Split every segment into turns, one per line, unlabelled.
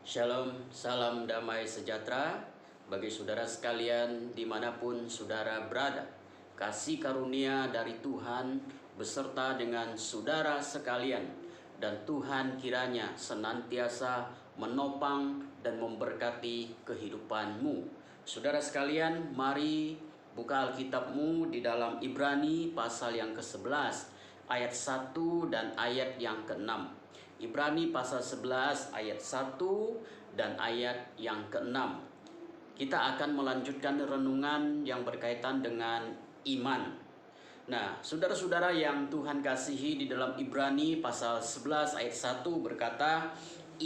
Shalom, salam damai sejahtera bagi saudara sekalian dimanapun saudara berada. Kasih karunia dari Tuhan beserta dengan saudara sekalian, dan Tuhan kiranya senantiasa menopang dan memberkati kehidupanmu. Saudara sekalian, mari buka Alkitabmu di dalam Ibrani pasal yang ke-11 ayat 1 dan ayat yang ke-6. Ibrani pasal 11 ayat 1 dan ayat yang ke-6. Kita akan melanjutkan renungan yang berkaitan dengan iman. Nah, saudara-saudara yang Tuhan kasihi, di dalam Ibrani pasal 11 ayat 1 berkata,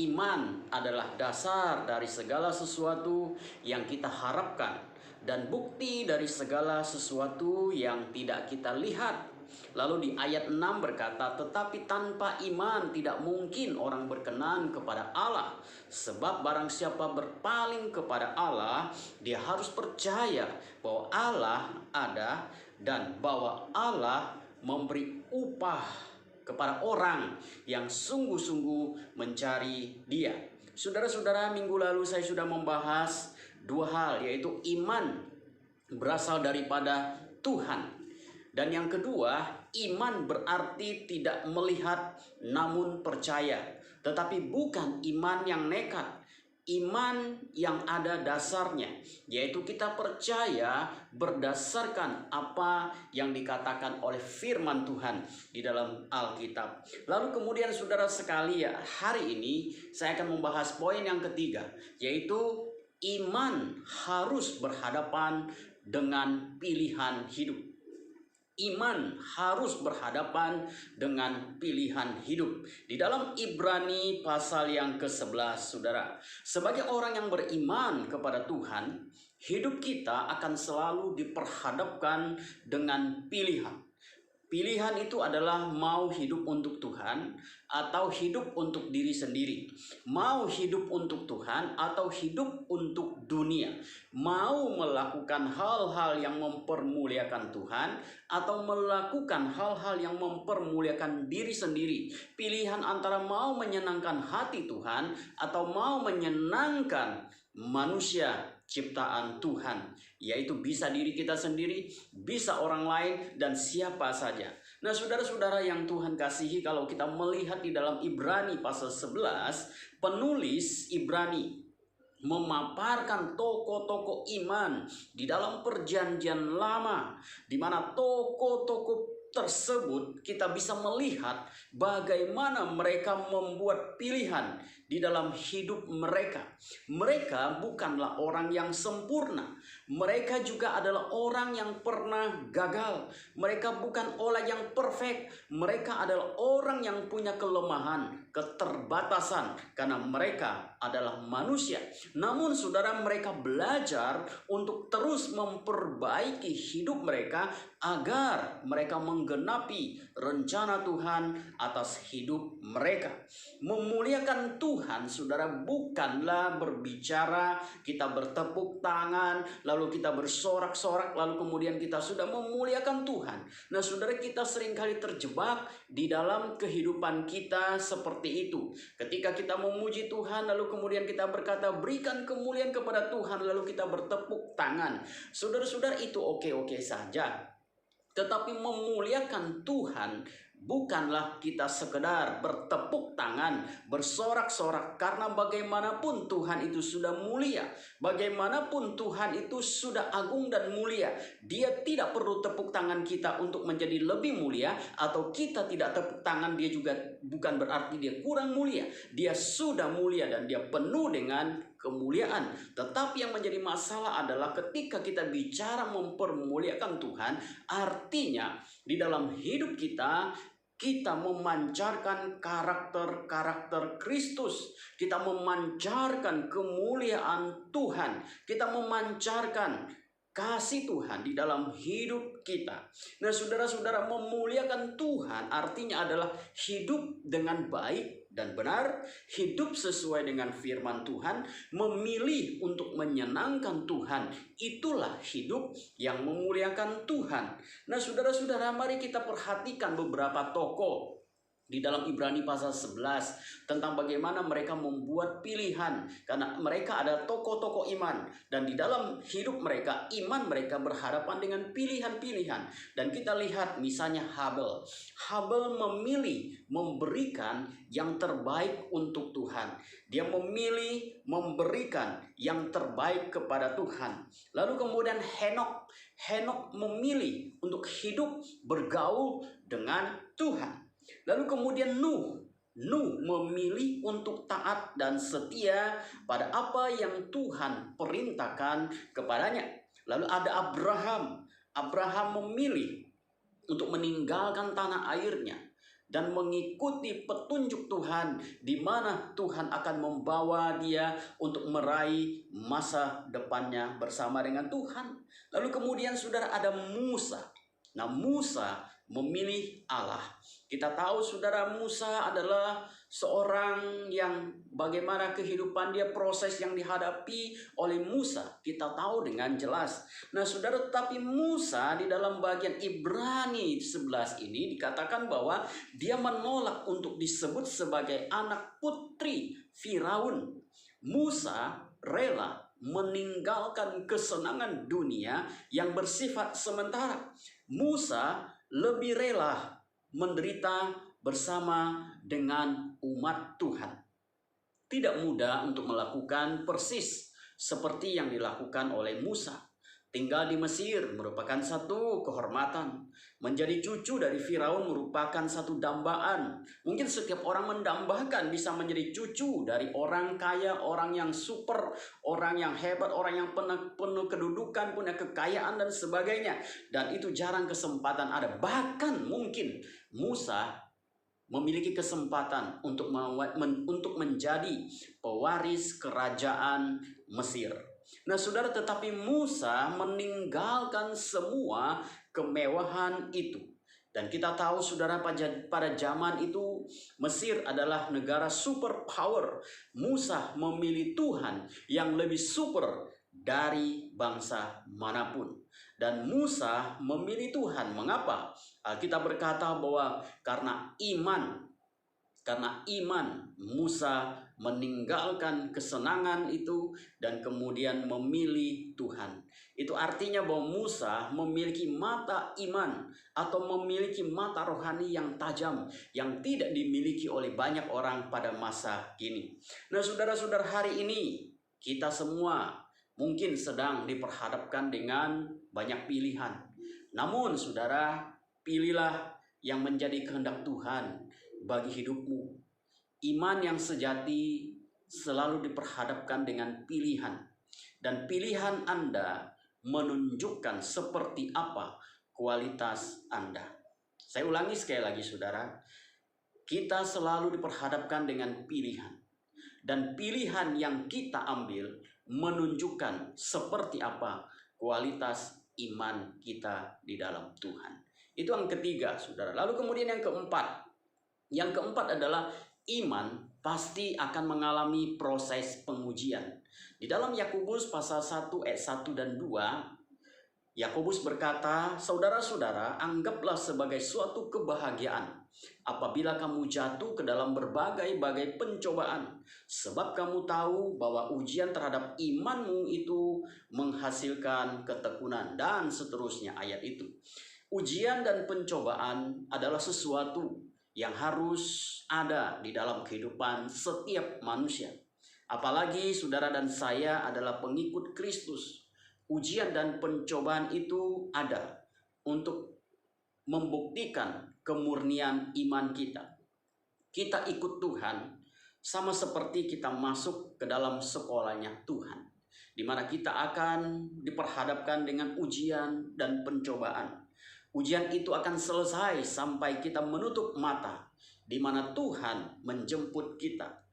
iman adalah dasar dari segala sesuatu yang kita harapkan dan bukti dari segala sesuatu yang tidak kita lihat. Lalu di ayat 6 berkata, tetapi tanpa iman tidak mungkin orang berkenan kepada Allah. Sebab barang siapa berpaling kepada Allah, dia harus percaya bahwa Allah ada dan bahwa Allah memberi upah kepada orang yang sungguh-sungguh mencari Dia. Saudara-saudara, minggu lalu saya sudah membahas dua hal, yaitu iman berasal daripada Tuhan. Dan yang kedua, iman berarti tidak melihat namun percaya. Tetapi bukan iman yang nekat. Iman yang ada dasarnya, yaitu kita percaya berdasarkan apa yang dikatakan oleh firman Tuhan di dalam Alkitab. Lalu kemudian saudara sekalian, hari ini saya akan membahas poin yang ketiga, yaitu iman harus berhadapan dengan pilihan hidup. Iman harus berhadapan dengan pilihan hidup. Di dalam Ibrani pasal yang ke-11, saudara, sebagai orang yang beriman kepada Tuhan, hidup kita akan selalu diperhadapkan dengan pilihan. Pilihan itu adalah mau hidup untuk Tuhan atau hidup untuk diri sendiri. Mau hidup untuk Tuhan atau hidup untuk dunia. Mau melakukan hal-hal yang mempermuliakan Tuhan atau melakukan hal-hal yang mempermuliakan diri sendiri. Pilihan antara mau menyenangkan hati Tuhan atau mau menyenangkan manusia ciptaan Tuhan, yaitu bisa diri kita sendiri, bisa orang lain, dan siapa saja. Nah, saudara-saudara yang Tuhan kasihi, kalau kita melihat di dalam Ibrani pasal 11, penulis Ibrani memaparkan tokoh-tokoh iman di dalam perjanjian lama, di mana tokoh-tokoh tersebut kita bisa melihat bagaimana mereka membuat pilihan di dalam hidup mereka. Mereka bukanlah orang yang sempurna. Mereka juga adalah orang yang pernah gagal. Mereka bukan orang yang perfect. Mereka adalah orang yang punya kelemahan, keterbatasan, karena mereka adalah manusia. Namun saudara, mereka belajar untuk terus memperbaiki hidup mereka agar mereka menggenapi rencana Tuhan atas hidup mereka. Memuliakan Tuhan, saudara, bukanlah berbicara, kita bertepuk tangan, lalu kita bersorak-sorak, lalu kemudian kita sudah memuliakan Tuhan. Nah, saudara, kita seringkali terjebak di dalam kehidupan kita seperti itu. Ketika kita memuji Tuhan, lalu kemudian kita berkata, berikan kemuliaan kepada Tuhan, lalu kita bertepuk tangan. Saudara-saudara, itu oke-oke saja. Tetapi memuliakan Tuhan bukanlah kita sekedar bertepuk tangan, bersorak-sorak, karena bagaimanapun Tuhan itu sudah mulia. Bagaimanapun Tuhan itu sudah agung dan mulia. Dia tidak perlu tepuk tangan kita untuk menjadi lebih mulia, atau kita tidak tepuk tangan dia juga bukan berarti dia kurang mulia. Dia sudah mulia dan dia penuh dengan kemuliaan. Tetapi yang menjadi masalah adalah ketika kita bicara mempermuliakan Tuhan, artinya di dalam hidup kita memancarkan karakter-karakter Kristus. Kita memancarkan kemuliaan Tuhan. Kita memancarkan kasih Tuhan di dalam hidup kita. Nah, saudara-saudara, memuliakan Tuhan artinya adalah hidup dengan baik dan benar, hidup sesuai dengan firman Tuhan, memilih untuk menyenangkan Tuhan. Itulah hidup yang memuliakan Tuhan. Nah, saudara-saudara, mari kita perhatikan beberapa tokoh di dalam Ibrani pasal 11 tentang bagaimana mereka membuat pilihan, karena mereka ada tokoh-tokoh iman, dan di dalam hidup mereka, iman mereka berhadapan dengan pilihan-pilihan. Dan kita lihat misalnya Habel memilih memberikan yang terbaik untuk Tuhan. Dia memilih memberikan yang terbaik kepada Tuhan. Lalu kemudian Henok memilih untuk hidup bergaul dengan Tuhan. Lalu kemudian Nuh memilih untuk taat dan setia pada apa yang Tuhan perintahkan kepadanya. Lalu ada Abraham memilih untuk meninggalkan tanah airnya dan mengikuti petunjuk Tuhan, di mana Tuhan akan membawa dia untuk meraih masa depannya bersama dengan Tuhan. Lalu kemudian saudara ada Musa. Nah, Musa memilih Allah. Kita tahu saudara, Musa adalah seorang yang bagaimana kehidupan dia, proses yang dihadapi oleh Musa, kita tahu dengan jelas. Nah saudara, tetapi Musa di dalam bagian Ibrani 11 ini dikatakan bahwa dia menolak untuk disebut sebagai anak putri Firaun. Musa rela meninggalkan kesenangan dunia yang bersifat sementara. Musa lebih rela menderita bersama dengan umat Tuhan. Tidak mudah untuk melakukan persis seperti yang dilakukan oleh Musa. Tinggal di Mesir merupakan satu kehormatan. Menjadi cucu dari Firaun merupakan satu dambaan. Mungkin setiap orang mendambakan bisa menjadi cucu dari orang kaya, orang yang super, orang yang hebat, orang yang penuh kedudukan, punya kekayaan dan sebagainya. Dan itu jarang kesempatan ada. Bahkan mungkin Musa memiliki kesempatan untuk menjadi pewaris kerajaan Mesir. Nah saudara, tetapi Musa meninggalkan semua kemewahan itu. Dan kita tahu saudara, pada zaman itu Mesir adalah negara super power. Musa memilih Tuhan yang lebih super dari bangsa manapun. Dan Musa memilih Tuhan. Mengapa? Alkitab berkata bahwa karena iman Musa meninggalkan kesenangan itu dan kemudian memilih Tuhan. Itu artinya bahwa Musa memiliki mata iman atau memiliki mata rohani yang tajam, yang tidak dimiliki oleh banyak orang pada masa kini. Nah saudara-saudara, hari ini kita semua mungkin sedang diperhadapkan dengan banyak pilihan. Namun saudara, pilihlah yang menjadi kehendak Tuhan bagi hidupmu. Iman yang sejati selalu diperhadapkan dengan pilihan. Dan pilihan Anda menunjukkan seperti apa kualitas Anda. Saya ulangi sekali lagi saudara. Kita selalu diperhadapkan dengan pilihan. Dan pilihan yang kita ambil menunjukkan seperti apa kualitas iman kita di dalam Tuhan. Itu yang ketiga saudara. Lalu kemudian yang keempat. Yang keempat adalah iman pasti akan mengalami proses pengujian. Di dalam Yakobus pasal 1 ayat 1 dan 2, Yakobus berkata, saudara-saudara, anggaplah sebagai suatu kebahagiaan apabila kamu jatuh ke dalam berbagai-bagai pencobaan, sebab kamu tahu bahwa ujian terhadap imanmu itu menghasilkan ketekunan, dan seterusnya ayat itu. Ujian dan pencobaan adalah sesuatu yang harus ada di dalam kehidupan setiap manusia. Apalagi saudara dan saya adalah pengikut Kristus. Ujian dan pencobaan itu ada untuk membuktikan kemurnian iman kita. Kita ikut Tuhan sama seperti kita masuk ke dalam sekolahnya Tuhan, di mana kita akan diperhadapkan dengan ujian dan pencobaan. Ujian itu akan selesai sampai kita menutup mata, di mana Tuhan menjemput kita.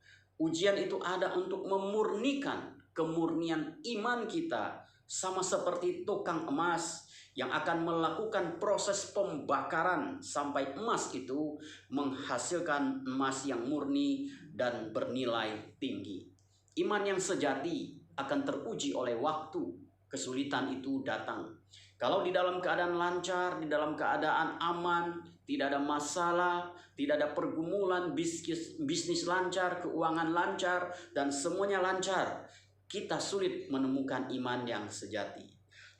Ujian itu ada untuk memurnikan kemurnian iman kita, sama seperti tukang emas yang akan melakukan proses pembakaran sampai emas itu menghasilkan emas yang murni dan bernilai tinggi. Iman yang sejati akan teruji oleh waktu. Kesulitan itu datang. Kalau di dalam keadaan lancar, di dalam keadaan aman, tidak ada masalah, tidak ada pergumulan, bisnis lancar, keuangan lancar, dan semuanya lancar, kita sulit menemukan iman yang sejati.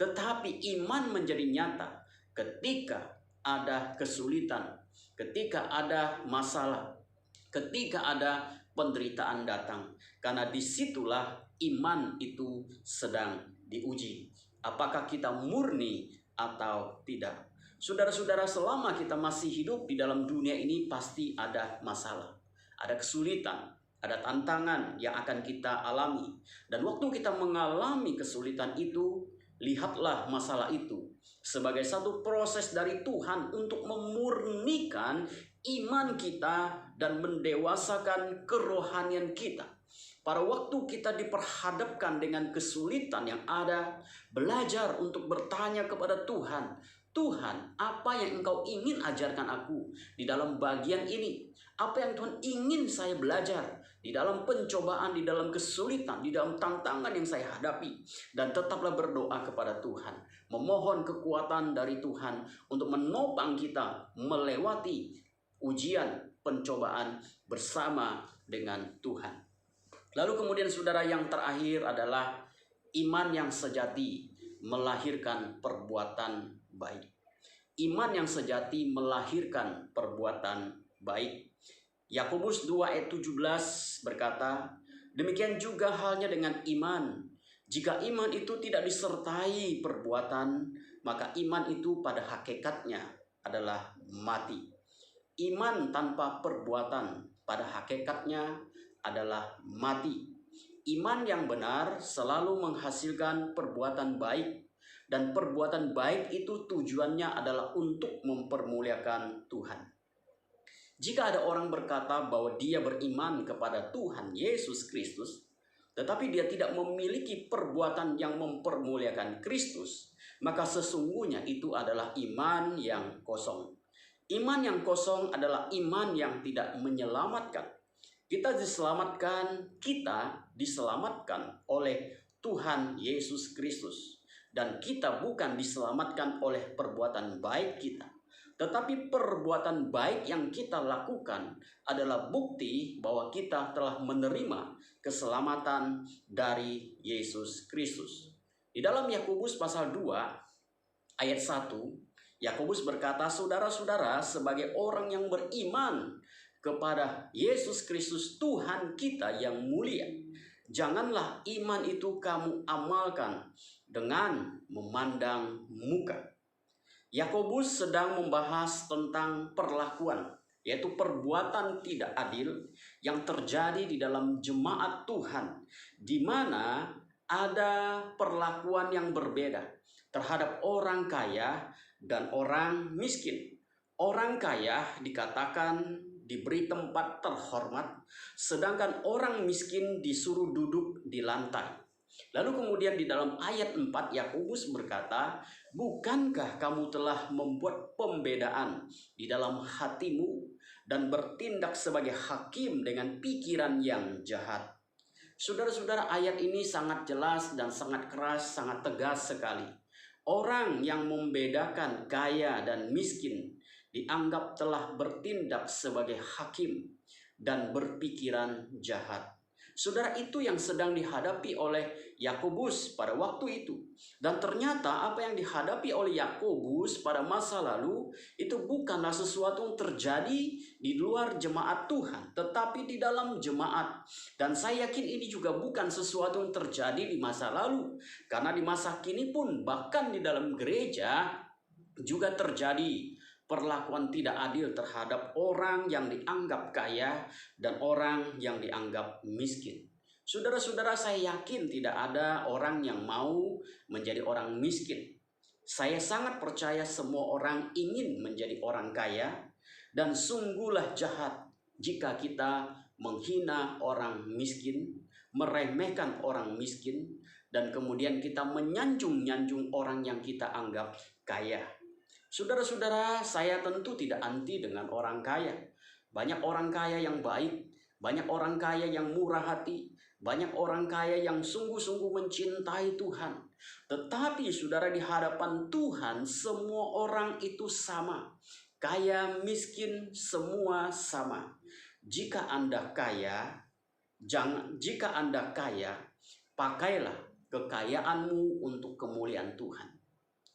Tetapi iman menjadi nyata ketika ada kesulitan, ketika ada masalah, ketika ada penderitaan datang. Karena disitulah iman itu sedang diuji. Apakah kita murni atau tidak? Saudara-saudara, selama kita masih hidup di dalam dunia ini pasti ada masalah, ada kesulitan, ada tantangan yang akan kita alami. Dan waktu kita mengalami kesulitan itu, lihatlah masalah itu sebagai satu proses dari Tuhan untuk memurnikan iman kita dan mendewasakan kerohanian kita. Pada waktu kita diperhadapkan dengan kesulitan yang ada, belajar untuk bertanya kepada Tuhan, Tuhan, apa yang Engkau ingin ajarkan aku di dalam bagian ini? Apa yang Tuhan ingin saya belajar di dalam pencobaan, di dalam kesulitan, di dalam tantangan yang saya hadapi? Dan tetaplah berdoa kepada Tuhan, memohon kekuatan dari Tuhan untuk menopang kita melewati ujian, pencobaan bersama dengan Tuhan. Lalu kemudian saudara, yang terakhir adalah iman yang sejati melahirkan perbuatan baik. Iman yang sejati melahirkan perbuatan baik. Yakobus 2 ayat 17 berkata, demikian juga halnya dengan iman. Jika iman itu tidak disertai perbuatan, maka iman itu pada hakikatnya adalah mati. Iman tanpa perbuatan pada hakikatnya adalah mati. Iman yang benar selalu menghasilkan perbuatan baik, dan perbuatan baik itu tujuannya adalah untuk mempermuliakan Tuhan. Jika ada orang berkata bahwa dia beriman kepada Tuhan Yesus Kristus, tetapi dia tidak memiliki perbuatan yang mempermuliakan Kristus, maka sesungguhnya itu adalah iman yang kosong. Iman yang kosong adalah iman yang tidak menyelamatkan. Kita diselamatkan oleh Tuhan Yesus Kristus. Dan kita bukan diselamatkan oleh perbuatan baik kita, tetapi perbuatan baik yang kita lakukan adalah bukti bahwa kita telah menerima keselamatan dari Yesus Kristus. Di dalam Yakobus pasal 2 ayat 1, Yakobus berkata, saudara-saudara, sebagai orang yang beriman kepada Yesus Kristus Tuhan kita yang mulia, janganlah iman itu kamu amalkan dengan memandang muka. Yakobus sedang membahas tentang perlakuan, yaitu perbuatan tidak adil yang terjadi di dalam jemaat Tuhan, di mana ada perlakuan yang berbeda terhadap orang kaya dan orang miskin. Orang kaya dikatakan diberi tempat terhormat, sedangkan orang miskin disuruh duduk di lantai. Lalu kemudian di dalam ayat 4 Yakobus berkata, bukankah kamu telah membuat pembedaan di dalam hatimu dan bertindak sebagai hakim dengan pikiran yang jahat? Saudara-saudara, ayat ini sangat jelas dan sangat keras, sangat tegas sekali. Orang yang membedakan kaya dan miskin dianggap telah bertindak sebagai hakim dan berpikiran jahat. Saudara, itu yang sedang dihadapi oleh Yakobus pada waktu itu. Dan ternyata apa yang dihadapi oleh Yakobus pada masa lalu itu bukanlah sesuatu yang terjadi di luar jemaat Tuhan, tetapi di dalam jemaat. Dan saya yakin ini juga bukan sesuatu yang terjadi di masa lalu, karena di masa kini pun bahkan di dalam gereja juga terjadi perlakuan tidak adil terhadap orang yang dianggap kaya dan orang yang dianggap miskin. Saudara-saudara, saya yakin tidak ada orang yang mau menjadi orang miskin. Saya sangat percaya semua orang ingin menjadi orang kaya, dan sungguhlah jahat jika kita menghina orang miskin, meremehkan orang miskin, dan kemudian kita menyanjung-nyanjung orang yang kita anggap kaya. Saudara-saudara, saya tentu tidak anti dengan orang kaya. Banyak orang kaya yang baik, banyak orang kaya yang murah hati, banyak orang kaya yang sungguh-sungguh mencintai Tuhan. Tetapi saudara, di hadapan Tuhan semua orang itu sama. kaya miskin semua sama. Jika Anda kaya, pakailah kekayaanmu untuk kemuliaan Tuhan.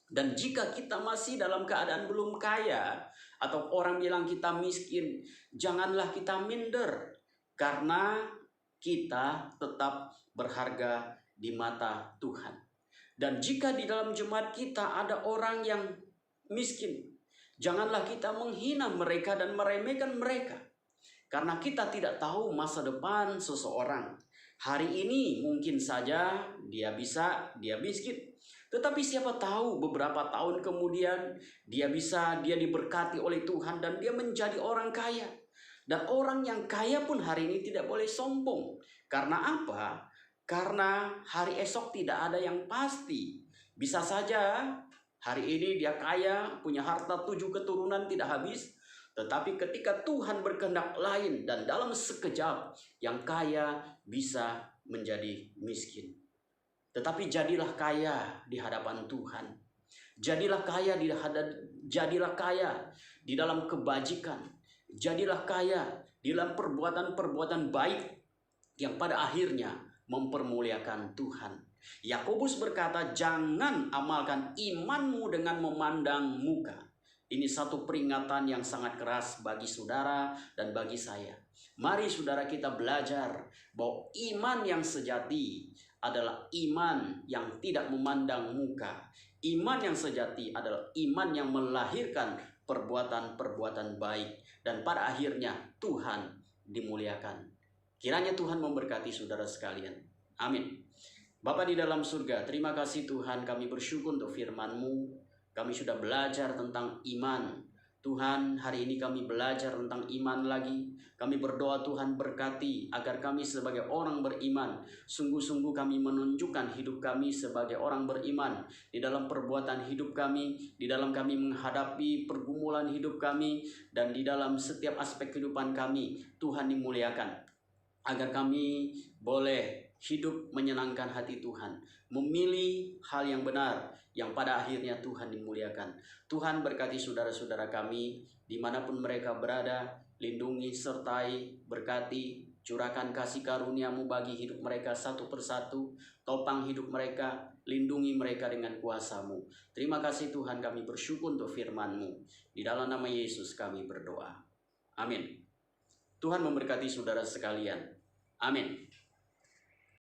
Dan jika kita masih dalam keadaan belum kaya, atau orang bilang kita miskin, janganlah kita minder, karena kita tetap berharga di mata Tuhan. Dan jika di dalam jemaat kita ada orang yang miskin, janganlah kita menghina mereka dan meremehkan mereka. Karena kita tidak tahu masa depan seseorang. Hari ini mungkin saja dia miskin. Tetapi siapa tahu beberapa tahun kemudian dia diberkati oleh Tuhan dan dia menjadi orang kaya. Dan orang yang kaya pun hari ini tidak boleh sombong. Karena apa? Karena hari esok tidak ada yang pasti. Bisa saja hari ini dia kaya, punya harta 7 keturunan tidak habis. Tetapi ketika Tuhan berkehendak lain dan dalam sekejap yang kaya bisa menjadi miskin. Tetapi jadilah kaya di hadapan Tuhan. Jadilah kaya di dalam kebajikan. Jadilah kaya di dalam perbuatan-perbuatan baik yang pada akhirnya mempermuliakan Tuhan. Yakobus berkata, jangan amalkan imanmu dengan memandang muka. Ini satu peringatan yang sangat keras bagi saudara dan bagi saya. Mari saudara kita belajar bahwa iman yang sejati adalah iman yang tidak memandang muka. Iman yang sejati adalah iman yang melahirkan perbuatan-perbuatan baik. Dan pada akhirnya Tuhan dimuliakan. Kiranya Tuhan memberkati saudara sekalian. Amin. Bapa di dalam surga, terima kasih Tuhan, kami bersyukur untuk firman-Mu. Kami sudah belajar tentang iman. Tuhan, hari ini kami belajar tentang iman lagi. Kami berdoa Tuhan berkati agar kami sebagai orang beriman, sungguh-sungguh kami menunjukkan hidup kami sebagai orang beriman di dalam perbuatan hidup kami, di dalam kami menghadapi pergumulan hidup kami, dan di dalam setiap aspek kehidupan kami. Tuhan dimuliakan, agar kami boleh hidup menyenangkan hati Tuhan, memilih hal yang benar, yang pada akhirnya Tuhan dimuliakan. Tuhan berkati saudara-saudara kami dimanapun mereka berada, lindungi, sertai, berkati, curahkan kasih karunia-Mu bagi hidup mereka satu persatu, topang hidup mereka, lindungi mereka dengan kuasa-Mu. Terima kasih Tuhan, kami bersyukur untuk firman-Mu. Di dalam nama Yesus kami berdoa. Amin. Tuhan memberkati saudara sekalian. Amin.